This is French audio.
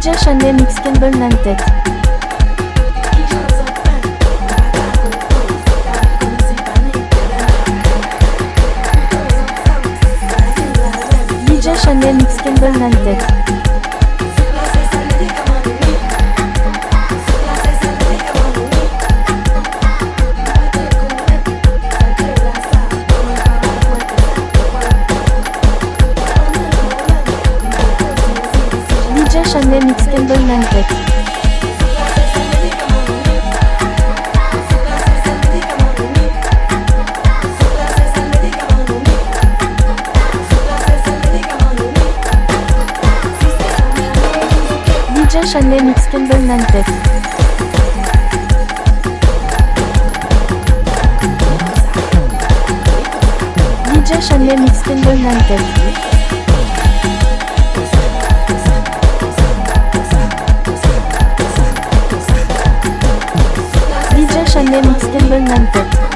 DJ Chanel Mix Campbell Nantet. DJ Chanel Mix Campbell Nantet. DJ Chanel Mix Campbell Nantet. DJ Chanel Mix Campbell Nantet. DJ Chanel Mix Campbell Nantet. DJ Chanel Mix Campbell Nantet.